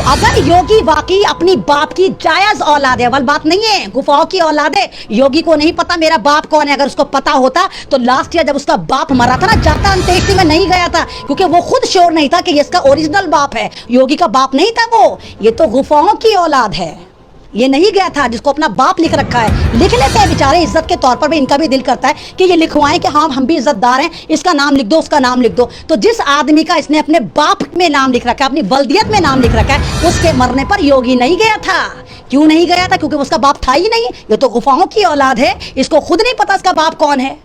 अगर योगी वाकई अपनी बाप की जायज औलाद है, वाल बात नहीं है, गुफाओं की औलाद है। योगी को नहीं पता मेरा बाप कौन है। अगर उसको पता होता तो लास्ट ईयर जब उसका बाप मरा था ना, जाता अंत्येष्टि में नहीं गया था, क्योंकि वो खुद श्योर नहीं था कि ये इसका ओरिजिनल बाप है। योगी का बाप नहीं था वो, ये तो गुफाओं की औलाद है। ये नहीं गया था जिसको अपना बाप लिख रखा है। लिख लेते हैं बेचारे इज्जत के तौर पर भी, इनका भी दिल करता है कि ये लिखवाएं कि हाँ हम भी इज्जतदार हैं, इसका नाम लिख दो, उसका नाम लिख दो। तो जिस आदमी का इसने अपने बाप में नाम लिख रखा है, अपनी बल्दियत में नाम लिख रखा है, उसके मरने पर योगी नहीं गया था। क्यों नहीं गया था? क्योंकि उसका बाप था ही नहीं। ये तो गुफाओं की औलाद है, इसको खुद नहीं पता इसका बाप कौन है।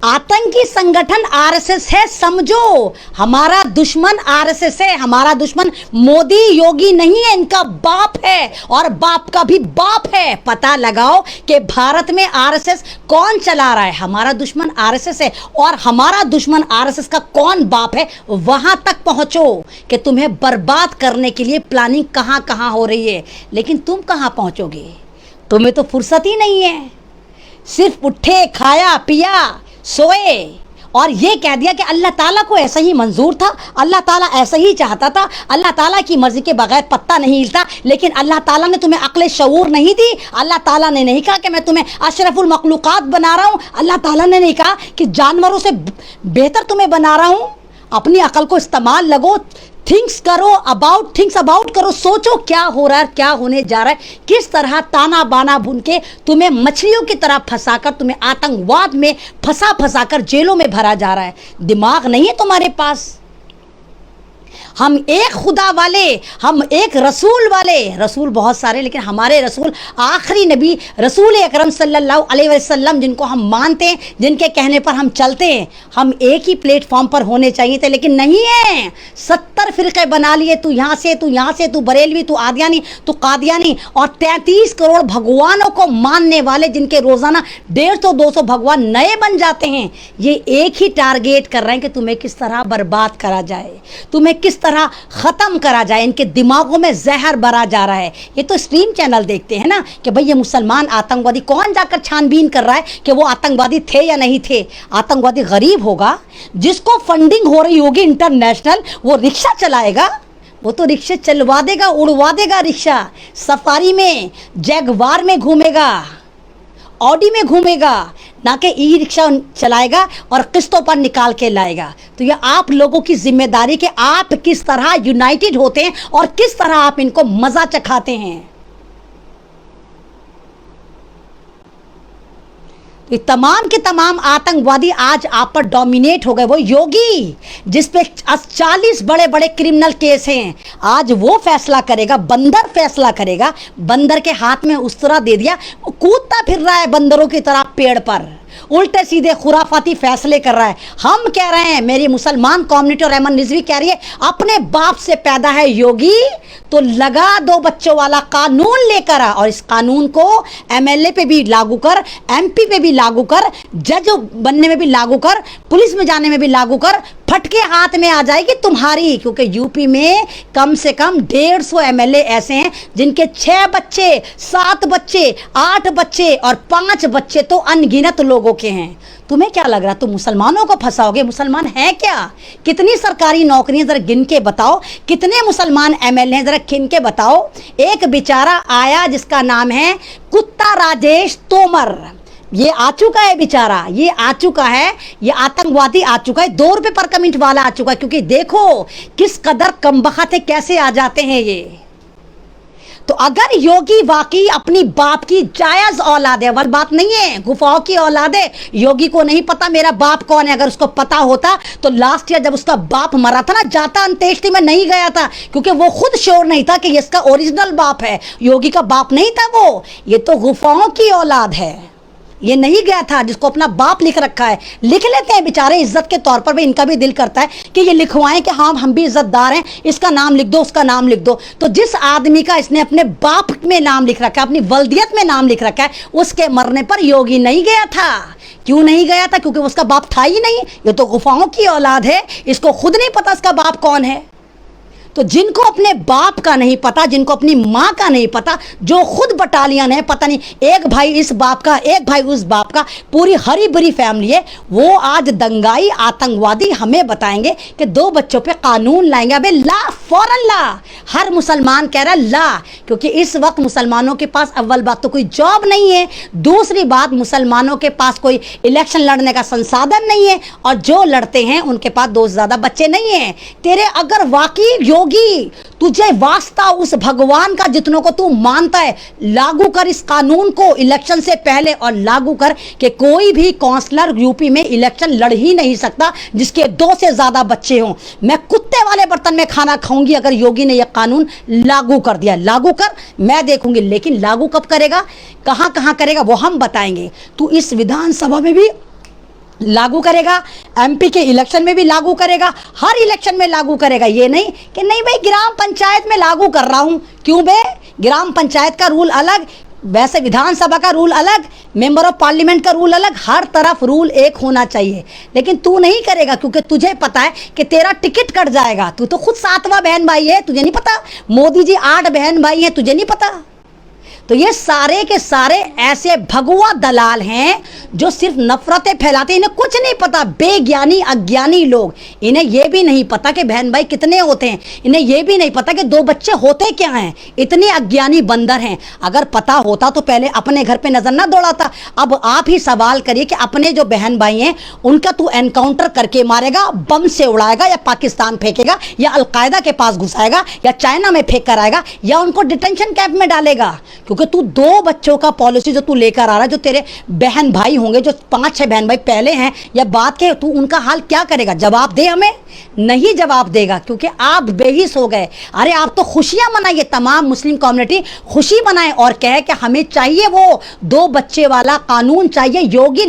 आतंकी संगठन आरएसएस है, समझो। हमारा दुश्मन आरएसएस है, हमारा दुश्मन मोदी योगी नहीं है, इनका बाप है और बाप का भी बाप है। पता लगाओ कि भारत में आरएसएस कौन चला रहा है। हमारा दुश्मन आरएसएस है और हमारा दुश्मन आरएसएस का कौन बाप है, वहां तक पहुंचो कि तुम्हें बर्बाद करने के लिए प्लानिंग कहां कहां हो रही है। लेकिन तुम कहां पहुंचोगे? तुम्हें तो फुर्सत ही नहीं है। सिर्फ उठे, खाया, पिया, सोए और ये कह दिया कि अल्लाह ताला को ऐसा ही मंजूर था, अल्लाह ताला ऐसा ही चाहता था, अल्लाह ताला की मर्जी के बगैर पत्ता नहीं हिलता। लेकिन अल्लाह ताला ने तुम्हें अक्ल शऊर नहीं दी। अल्लाह ताला ने नहीं कहा कि मैं तुम्हें अशरफुल मखलूकात बना रहा हूँ। अल्लाह ताला ने नहीं कहा कि जानवरों से बेहतर तुम्हें बना रहा हूँ। अपनी अकल को इस्तेमाल लगो, थिंक्स अबाउट करो, सोचो क्या हो रहा है, क्या होने जा रहा है, किस तरह ताना बाना बुन के तुम्हें मछलियों की तरह फंसाकर, तुम्हें आतंकवाद में फंसा कर जेलों में भरा जा रहा है। दिमाग नहीं है तुम्हारे पास। हम एक खुदा वाले, हम एक रसूल वाले, रसूल बहुत सारे, लेकिन हमारे रसूल आखिरी नबी रसूल अकरम सल्लल्लाहु अलैहि वसल्लम, जिनको हम मानते हैं, जिनके कहने पर हम चलते हैं, हम एक ही प्लेटफॉर्म पर होने चाहिए थे, लेकिन नहीं है। 70 फिरके बना लिए, तू यहाँ से, तू यहाँ से, तू बरेलवी, तू आदियानी, तू कादियानी, और 33 करोड़ भगवानों को मानने वाले, जिनके रोजाना 150-200 भगवान नए बन जाते हैं। ये एक ही टारगेट कर रहे हैं कि तुम्हें किस तरह बर्बाद करा जाए, तुम्हें किस तरह खत्म करा जाए। इनके दिमागों में जहर भरा जा रहा है। ये तो स्ट्रीम चैनल देखते हैं ना कि भाई ये मुसलमान आतंकवादी, कौन जाकर छानबीन कर रहा है कि वो आतंकवादी थे या नहीं थे। आतंकवादी गरीब होगा, जिसको फंडिंग हो रही होगी इंटरनेशनल, वो रिक्शा चलाएगा, वो तो रिक्शे चलवा देगा, उड़वा देगा रिक्शा। सफारी में, जैगवार में घूमेगा, ऑडी में घूमेगा, ना कि ई रिक्शा चलाएगा और किस्तों पर निकाल के लाएगा। तो ये आप लोगों की जिम्मेदारी कि आप किस तरह यूनाइटेड होते हैं और किस तरह आप इनको मजा चखाते हैं। ये तमाम के तमाम आतंकवादी आज आप पर डोमिनेट हो गए। वो योगी जिस पे 40 बड़े बड़े क्रिमिनल केस हैं, आज वो फैसला करेगा, बंदर फैसला करेगा। बंदर के हाथ में उस तरह दे दिया, वो कूदता फिर रहा है बंदरों की तरह पेड़ पर, उल्टे सीधे खुराफाती फैसले कर रहा है। हम कह रहे हैं, मेरी मुसलमान कम्युनिटी और अहमद रिजवी कह रही है, अपने बाप से पैदा है योगी तो लगा 2 बच्चों वाला कानून लेकर आ, और इस कानून को एमएलए पे भी लागू कर, एमपी पे भी लागू कर, जज बनने में भी लागू कर, पुलिस में जाने में भी लागू कर। फटके हाथ में आ जाएगी तुम्हारी, क्योंकि यूपी में कम से कम 150 एमएलए ऐसे हैं जिनके 6 बच्चे, 7 बच्चे, 8 बच्चे और 5 बच्चे तो अनगिनत लोगों के हैं। तुम्हें क्या लग रहा, तुम मुसलमानों को फंसाओगे? मुसलमान है क्या? कितनी सरकारी नौकरियां जरा गिन के बताओ, कितने मुसलमान एमएलए हैं जरा गिन के बताओ। एक बेचारा आया जिसका नाम है कुत्ता राजेश तोमर, ये आ चुका है बेचारा, ये आ चुका है, ये आतंकवादी आ चुका है, 2 रुपए पर कमेंट वाला आ चुका है। क्योंकि देखो किस कदर कमबख्त है, कैसे आ जाते हैं ये। तो अगर योगी वाकई अपनी बाप की जायज औलाद है, वाल बात नहीं है, गुफाओं की औलाद है, योगी को नहीं पता मेरा बाप कौन है। अगर उसको पता होता तो लास्ट ईयर जब उसका बाप मरा था ना, जाता अंत्येष्टि में नहीं गया था, क्योंकि वो खुद श्योर नहीं था कि ये इसका ओरिजिनल बाप है। योगी का बाप नहीं था वो, ये तो गुफाओं की औलाद है। ये नहीं गया था जिसको अपना बाप लिख रखा है। लिख लेते हैं बेचारे इज्जत के तौर पर भी, इनका भी दिल करता है कि ये लिखवाएं कि हाँ हम भी इज्जतदार हैं, इसका नाम लिख दो, उसका नाम लिख दो। तो जिस आदमी का इसने अपने बाप में नाम लिख रखा है, अपनी वल्दियत में नाम लिख रखा है, उसके मरने पर योगी नहीं गया था। क्यों नहीं गया था? क्योंकि उसका बाप था ही नहीं। ये तो गुफाओं की औलाद है, इसको खुद नहीं पता इसका बाप कौन है। तो जिनको अपने बाप का नहीं पता, जिनको अपनी माँ का नहीं पता, जो खुद बटालियन है, पता नहीं एक भाई इस बाप का, एक भाई उस बाप का, पूरी हरी भरी फैमिली है, वो आज दंगाई आतंकवादी हमें बताएंगे कि 2 बच्चों पे कानून लाएंगे। अबे ला, फौरन ला। हर मुसलमान कह रहा है ला, क्योंकि इस वक्त मुसलमानों के पास अव्वल बात तो कोई जॉब नहीं है, दूसरी बात मुसलमानों के पास कोई इलेक्शन लड़ने का संसाधन नहीं है, और जो लड़ते हैं उनके पास 2 से ज़्यादा बच्चे नहीं हैं। तेरे अगर वाकई योगी तुझे वास्ता उस भगवान का जितनों को तू मानता है, लागू कर इस कानून को इलेक्शन से पहले, और लागू कर कि कोई भी काउंसलर यूपी में इलेक्शन लड़ ही नहीं सकता जिसके 2 से ज्यादा बच्चे हों। मैं कुत्ते वाले बर्तन में खाना खाऊंगी अगर योगी ने यह कानून लागू कर दिया। लागू कर, मैं देखूंगी, लेकिन लागू कब करेगा, कहां कहां करेगा वो हम बताएंगे। तू इस विधानसभा में भी लागू करेगा, एमपी के इलेक्शन में भी लागू करेगा, हर इलेक्शन में लागू करेगा। ये नहीं कि नहीं भाई ग्राम पंचायत में लागू कर रहा हूं। क्यों बे, ग्राम पंचायत का रूल अलग, वैसे विधानसभा का रूल अलग, मेंबर ऑफ पार्लियामेंट का रूल अलग, हर तरफ रूल एक होना चाहिए। लेकिन तू नहीं करेगा क्योंकि तुझे पता है कि तेरा टिकट कट जाएगा। तू तो खुद 7वां बहन भाई है, तुझे नहीं पता। मोदी जी 8 बहन भाई हैं, तुझे नहीं पता। तो ये सारे के सारे ऐसे भगवा दलाल हैं जो सिर्फ नफरतें फैलाते हैं, इन्हें कुछ नहीं पता। बेज्ञानी अज्ञानी लोग, इन्हें यह भी नहीं पता कि बहन भाई कितने होते हैं, इन्हें यह भी नहीं पता कि 2 बच्चे होते क्या हैं। इतने अज्ञानी बंदर हैं। अगर पता होता तो पहले अपने घर पे नजर ना दौड़ाता। अब आप ही सवाल करिए कि अपने जो बहन भाई हैं उनका तू एनकाउंटर करके मारेगा, बम से उड़ाएगा, या पाकिस्तान फेंकेगा, या अलकायदा के पास घुसाएगा, या चाइना में फेंक कर आएगा, या उनको डिटेंशन कैंप में डालेगा। क्योंकि तू 2 बच्चों का पॉलिसी जो तू लेकर आ रहा है, जो तेरे बहन भाई होंगे, जो 5-6 बहन भाई पहले हैं या बाद के, तू उनका हाल क्या करेगा? जवाब दे हमें। नहीं जवाब देगा क्योंकि आप बेहिस हो गए। अरे आप तो खुशियां मनाइए, तमाम मुस्लिम कम्युनिटी खुशी मनाए और कहे कि हमें चाहिए वो 2 बच्चे वाला कानून चाहिए। योगी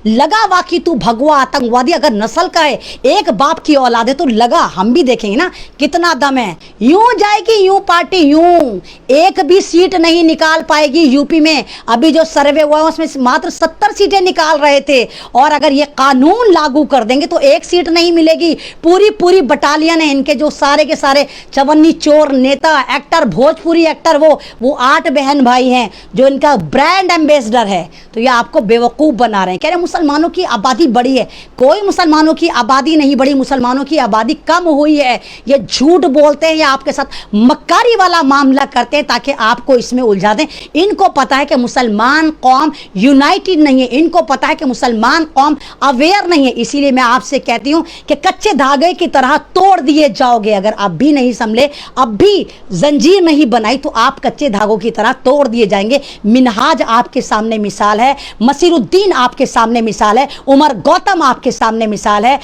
लगा वाकई तू भगवा आतंकवादी अगर नस्ल का है, एक बाप की औलाद है तो लगा। हम भी देखेंगे ना कितना दम है। यूं जाएगी यूं पार्टी, यूं एक भी सीट नहीं निकाल पाएगी यूपी में। अभी जो सर्वे हुआ उसमें मात्र 70 सीटें निकाल रहे थे, और अगर ये कानून लागू कर देंगे तो 1 सीट नहीं मिलेगी। पूरी बटालियन है इनके, जो सारे के सारे चवन्नी चोर नेता एक्टर, भोजपुरी एक्टर, वो 8 बहन भाई हैं जो इनका ब्रांड एम्बेसडर है। तो ये आपको बेवकूफ़ बना रहे हैं। कह रहे मुसलमानों की आबादी बढ़ी है। कोई मुसलमानों की आबादी नहीं बढ़ी, मुसलमानों की आबादी कम हुई है। ये झूठ बोलते हैं या आपके साथ मक्कारी वाला मामला करते हैं ताकि आपको इसमें उलझा दें। इनको पता है कि मुसलमान कौम यूनाइटेड नहीं है, इनको पता है कि मुसलमान कौम अवेयर नहीं है। इसीलिए मैं आपसे कहती हूं कि कच्चे धागे की तरह तोड़ दिए जाओगे। अगर अब भी नहीं संभले, अब भी जंजीर नहीं बनाई, तो आप कच्चे धागों की तरह तोड़ दिए जाएंगे। मिनहाज आपके सामने मिसाल है, मसीरुद्दीन आपके सामने मिसाल है, उमर गौतम आपके सामने मिसाल है,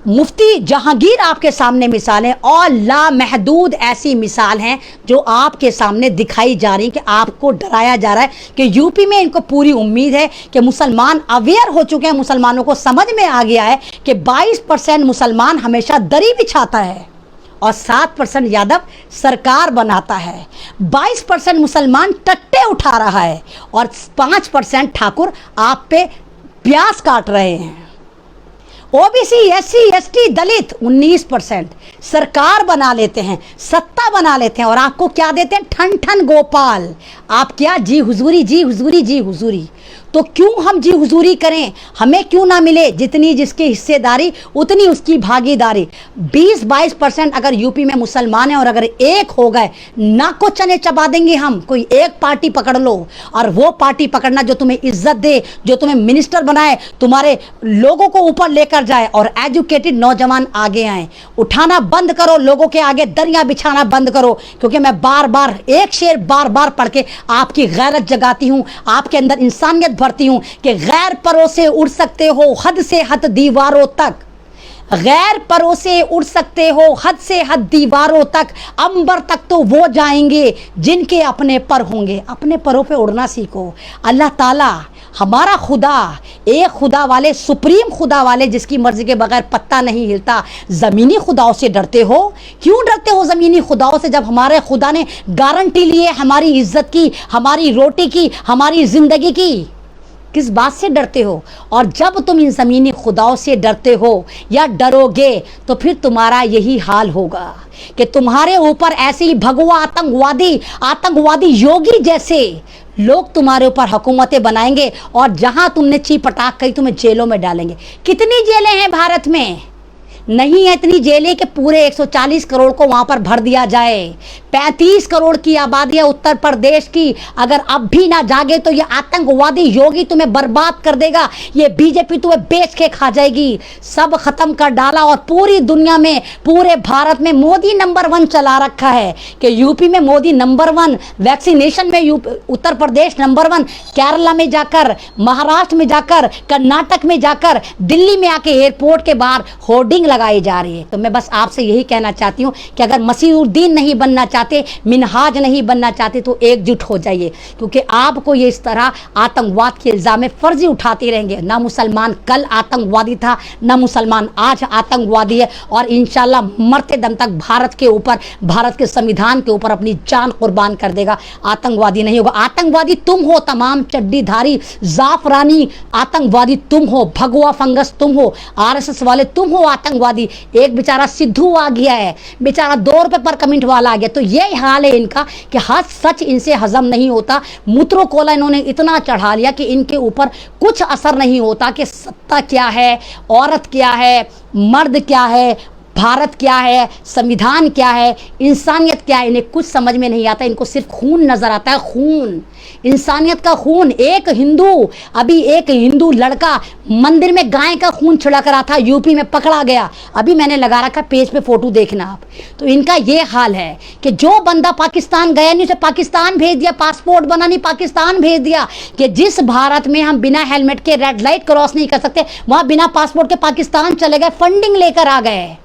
मुफ्ती जहांगीर आपके सामने मिसाल है, और लामहदूद ऐसी मिसाल हैं जो आपके सामने दिखाई जा रही कि आपको डराया जा रहा है कि यूपी में इनको पूरी उम्मीद है कि मुसलमान अवेयर हो चुके हैं। मुसलमानों को समझ में आ गया है कि 22% मुसलमान हमेशा दरी बिछाता है और 7% यादव सरकार बनाता है। 22% मुसलमान टट्टे उठा रहा है और 5% ठाकुर आप पे प्यास काट रहे हैं। ओबीसी, एससी, एसटी, दलित 19% सरकार बना लेते हैं, सत्ता बना लेते हैं, और आपको क्या देते हैं? ठन ठन गोपाल। आप क्या जी हुजूरी, जी हुजूरी, जी हुजूरी। तो क्यों हम जी हुजूरी करें? हमें क्यों ना मिले? जितनी जिसकी हिस्सेदारी उतनी उसकी भागीदारी। 20-22% अगर यूपी में मुसलमान हैं और अगर एक हो गए, नाको चने चबा देंगे हम। कोई एक पार्टी पकड़ लो, और वो पार्टी पकड़ना जो तुम्हें इज्जत दे, जो तुम्हें मिनिस्टर बनाए, तुम्हारे लोगों को ऊपर लेकर जाए, और एजुकेटेड नौजवान आगे आए। उठाना बंद करो, लोगों के आगे दरिया बिछाना बंद करो। क्योंकि मैं बार बार एक शेर बार बार पढ़ के आपकी गैरत जगाती हूँ, आपके अंदर इंसानियत भरती हूं कि गैर परों से उड़ सकते हो हद से हद दीवारों तक, गैर परों से उड़ सकते हो हद से हद दीवारों तक, अंबर तक तो वो जाएंगे जिनके अपने पर होंगे। अपने परों पे उड़ना सीखो। अल्लाह ताला हमारा खुदा, एक खुदा वाले, सुप्रीम खुदा वाले, जिसकी मर्जी के बगैर पत्ता नहीं हिलता। ज़मीनी खुदाओं से डरते हो? क्यों डरते हो ज़मीनी खुदाओं से, जब हमारे खुदा ने गारंटी ली है हमारी इज्जत की, हमारी रोटी की, हमारी ज़िंदगी की? किस बात से डरते हो? और जब तुम इन ज़मीनी खुदाओं से डरते हो या डरोगे तो फिर तुम्हारा यही हाल होगा कि तुम्हारे ऊपर ऐसे ही भगवा आतंकवादी योगी जैसे लोग तुम्हारे ऊपर हुकूमतें बनाएंगे और जहां तुमने चीपटाक कही तुम्हें जेलों में डालेंगे। कितनी जेलें हैं भारत में? नहीं है इतनी जेलें कि पूरे 140 करोड़ को वहां पर भर दिया जाए। 35 करोड़ की आबादी है उत्तर प्रदेश की। अगर अब भी ना जागे तो ये आतंकवादी योगी तुम्हें बर्बाद कर देगा, ये बीजेपी तुम्हें बेच के खा जाएगी। सब खत्म कर डाला और पूरी दुनिया में, पूरे भारत में मोदी नंबर 1 चला रखा है कि यूपी में मोदी नंबर 1, वैक्सीनेशन में उत्तर प्रदेश नंबर 1, केरला में जाकर, महाराष्ट्र में जाकर, कर्नाटक में जाकर, दिल्ली में आके एयरपोर्ट के बाहर होर्डिंग लगाई जा रही है। तो मैं बस आपसे यही कहना चाहती हूँ कि अगर मसीहुद्दीन नहीं बनना चाहते, मिनहाज नहीं बनना चाहते तो एकजुट हो जाइए, क्योंकि आपको ये इस तरह आतंकवाद के इल्जाम फर्जी उठाते रहेंगे। ना मुसलमान कल आतंकवादी था, ना मुसलमान आज आतंकवादी है, और इंशाल्लाह मरते दम तक भारत के ऊपर, भारत के संविधान के ऊपर अपनी जान कुर्बान कर देगा। आतंकवादी नहीं होगा। आतंकवादी तुम हो, तमाम चड्डीधारी जाफरानी आतंकवादी तुम हो, भगवा फंगस तुम हो, आरएसएस वाले तुम हो आतंकवादी। एक बेचारा सिद्धू आ गया है, बेचारा 2 रुपए पर कमेंट वाला आ गया। तो ये हाल है इनका कि हद सच इनसे हजम नहीं होता। मूत्रो कोला इन्होंने इतना चढ़ा लिया कि इनके ऊपर कुछ असर नहीं होता कि सत्ता क्या है, औरत क्या है, मर्द क्या है, भारत क्या है, संविधान क्या है, इंसानियत क्या है। इन्हें कुछ समझ में नहीं आता। इनको सिर्फ खून नजर आता है, खून, इंसानियत का खून। अभी एक हिंदू लड़का मंदिर में गाय का खून छिड़क रहा था, यूपी में पकड़ा गया। अभी मैंने लगा रखा पेज पे, फोटो देखना आप। तो इनका ये हाल है कि जो बंदा पाकिस्तान गया नहीं उसे पाकिस्तान भेज दिया, पासपोर्ट बना नहीं पाकिस्तान भेज दिया। कि जिस भारत में हम बिना हेलमेट के रेड लाइट क्रॉस नहीं कर सकते, वहां बिना पासपोर्ट के पाकिस्तान चले गए, फंडिंग लेकर आ गए,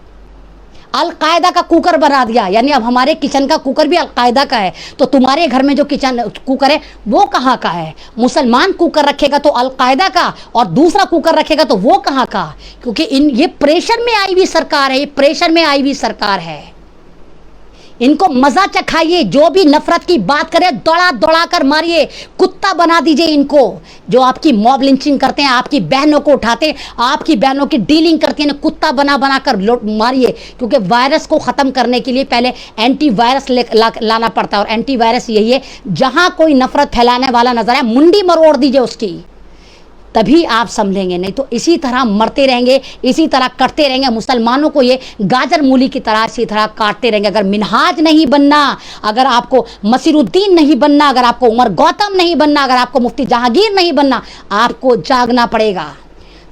अलकायदा का कुकर बना दिया। यानी अब हमारे किचन का कुकर भी अलकायदा का है। तो तुम्हारे घर में जो किचन कुकर है वो कहाँ का है? मुसलमान कुकर रखेगा तो अलकायदा का, और दूसरा कुकर रखेगा तो वो कहाँ का? क्योंकि ये प्रेशर में आई हुई सरकार है, ये प्रेशर में आई हुई सरकार है। इनको मजा चखाइए। जो भी नफरत की बात करे दौड़ा दौड़ा कर मारिए, कुत्ता बना दीजिए इनको। जो आपकी मॉब लिंचिंग करते हैं, आपकी बहनों को उठाते हैं, आपकी बहनों की डीलिंग करती हैं, कुत्ता बना बना कर मारिए। क्योंकि वायरस को ख़त्म करने के लिए पहले एंटी वायरस लाना पड़ता है, और एंटी वायरस यही है, जहाँ कोई नफरत फैलाने वाला नजर आए मुंडी मरोड़ दीजिए उसकी, तभी आप संभलेंगे। नहीं तो इसी तरह मरते रहेंगे, इसी तरह करते रहेंगे। मुसलमानों को ये गाजर मूली की तरह इसी तरह काटते रहेंगे। अगर मिनहाज नहीं बनना, अगर आपको मसीरुद्दीन नहीं बनना, अगर आपको उमर गौतम नहीं बनना, अगर आपको मुफ्ती जहांगीर नहीं बनना, आपको जागना पड़ेगा।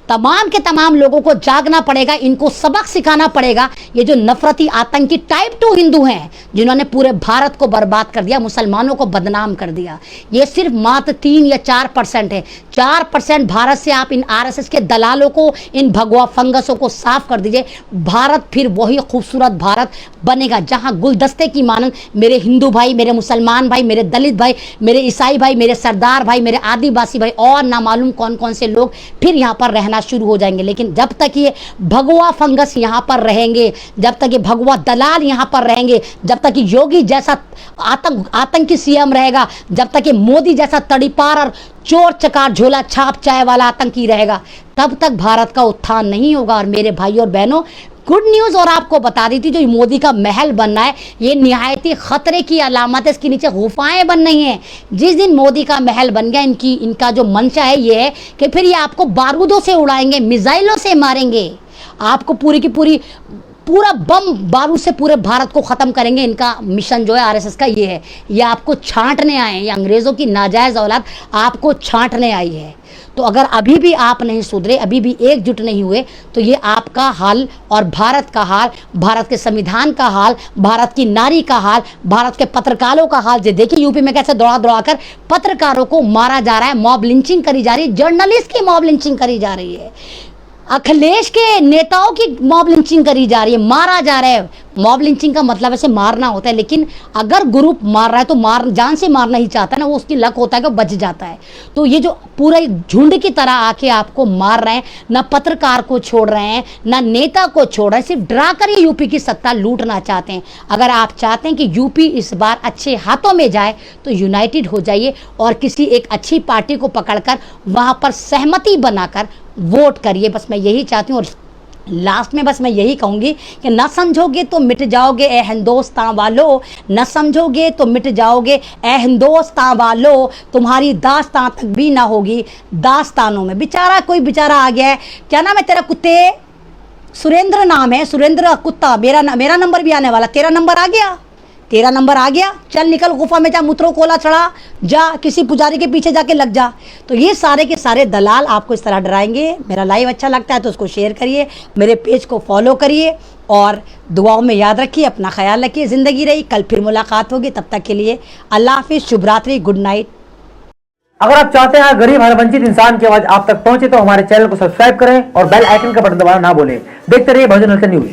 तमाम के तमाम लोगों को जागना पड़ेगा, इनको सबक सिखाना पड़ेगा। ये जो नफरती आतंकी टाइप 2 हिंदू हैं, जिन्होंने पूरे भारत को बर्बाद कर दिया, मुसलमानों को बदनाम कर दिया, ये सिर्फ मात्र 3 या 4% है। 4% भारत से आप इन आरएसएस के दलालों को, इन भगवा फंगसों को साफ कर दीजिए। भारत फिर वही खूबसूरत भारत बनेगा जहां गुलदस्ते की मानंद मेरे हिंदू भाई, मेरे मुसलमान भाई, मेरे दलित भाई, मेरे ईसाई भाई, मेरे सरदार भाई, मेरे आदिवासी भाई और नामालूम कौन कौन से लोग फिर यहाँ पर रहना शुरू हो जाएंगे। लेकिन जब तक ये भगवा फंगस यहाँ पर रहेंगे, जब तक ये भगवा दलाल यहाँ पर रहेंगे, जब तक ये योगी जैसा आतंकी सीएम रहेगा, जब तक ये मोदी जैसा तड़ीपार और चोर चकार झोला छाप चाय वाला आतंकी रहेगा, तब तक भारत का उत्थान नहीं होगा। और मेरे भाई और बहनों, गुड न्यूज़ और आपको बता दी थी, जो मोदी का महल बनना है ये निहायती खतरे की अलामत है। इसके नीचे गुफाएं बन रही हैं। जिस दिन मोदी का महल बन गया, इनका जो मंशा है ये है कि फिर ये आपको बारूदों से उड़ाएंगे, मिसाइलों से मारेंगे, आपको पूरी की पूरी पूरा बम बारूद से पूरे भारत को ख़त्म करेंगे। इनका मिशन जो है आरएसएस का ये है, ये आपको छांटने आए हैं। ये अंग्रेज़ों की नाजायज़ औलाद आपको छांटने आई है। तो अगर अभी भी आप नहीं सुधरे, अभी भी एकजुट नहीं हुए, तो ये आपका हाल और भारत का हाल, भारत के संविधान का हाल, भारत की नारी का हाल, भारत के पत्रकारों का हाल। देखिए यूपी में कैसे दौड़ा दौड़ा कर पत्रकारों को मारा जा रहा है, मॉब लिंचिंग करी जा रही है, जर्नलिस्ट की मॉब लिंचिंग करी जा रही है, अखिलेश के नेताओं की मॉब लिंचिंग करी जा रही है, मारा जा रहा है, मॉब लिंचिंग का मतलब ऐसे मारना होता है, लेकिन अगर ग्रुप मार रहा है तो जान से मारना ही चाहता है ना, वो उसकी लक होता है कि बच जाता है। तो ये जो पूरा एक झुंड की तरह आके आपको मार रहे हैं, ना पत्रकार को छोड़ रहे हैं, ना नेता को छोड़ रहे हैं, सिर्फ डरा कर ये यूपी की सत्ता लूटना चाहते हैं। अगर आप चाहते हैं कि यूपी इस बार अच्छे हाथों में जाए तो यूनाइटेड हो जाइए और किसी एक अच्छी पार्टी को पकड़कर वहां पर सहमति बनाकर वोट करिए। बस मैं यही चाहती हूँ। और लास्ट में बस मैं यही कहूंगी कि न समझोगे तो मिट जाओगे ए हिंदुस्तान वालों, न समझोगे तो मिट जाओगे ए हिंदुस्तान वालों, तुम्हारी दास्तान तक भी ना होगी दास्तानों में। बेचारा कोई बेचारा आ गया है, क्या नाम है तेरा कुत्ते? सुरेंद्र नाम है, सुरेंद्र कुत्ता। मेरा नंबर भी आने वाला। तेरा नंबर आ गया? तेरा नंबर आ गया? चल निकल गुफा में जा, मुत्रो कोला चढ़ा, जा किसी पुजारी के पीछे जाके लग जा। तो ये सारे के सारे दलाल आपको इस तरह डराएंगे। मेरा लाइव अच्छा लगता है तो उसको शेयर करिए, मेरे पेज को फॉलो करिए और दुआओं में याद रखिए, अपना ख्याल रखिए। ज़िंदगी रही, कल फिर मुलाकात होगी। तब तक के लिए अल्लाह हाफिज़, शुभ रात्रि, गुड नाइट। अगर आप चाहते हैं गरीब हर वंचित इंसान की आवाज आप तक पहुंचे तो हमारे चैनल को सब्सक्राइब करें और बेल आइकन का बटन दबाना ना भूलें। देखते रहिए बहुजन हलचल न्यूज।